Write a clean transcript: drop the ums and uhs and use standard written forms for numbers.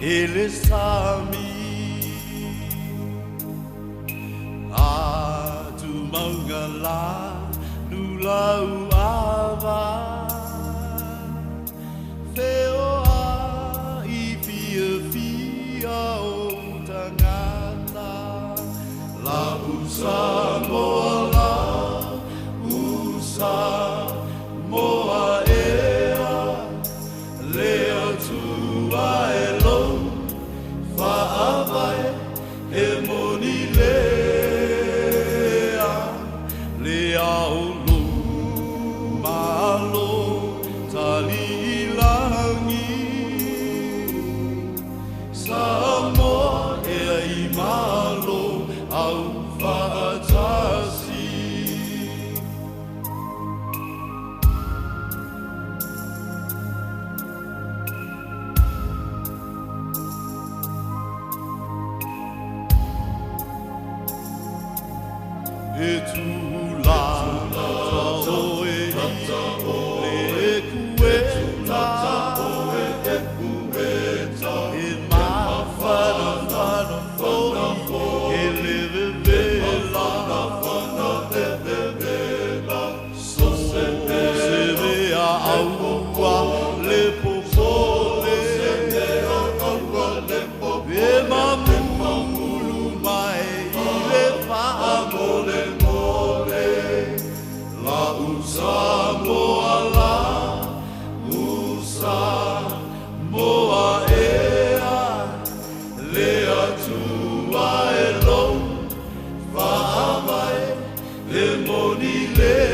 ele sami atu mangala nulau ava feo a I fia o tangata la usa moa la usa moa ea lea tua e lou whaawae e moni lea lea o lou malo tali langi Samoa e ai malo au whaatasi E tu la o e le kueta e ma fana e le vela so se vea aua le popole e mamulu mai I le whaamole la usa moa la usa moa ea lea tua e lou whaamai e moni lea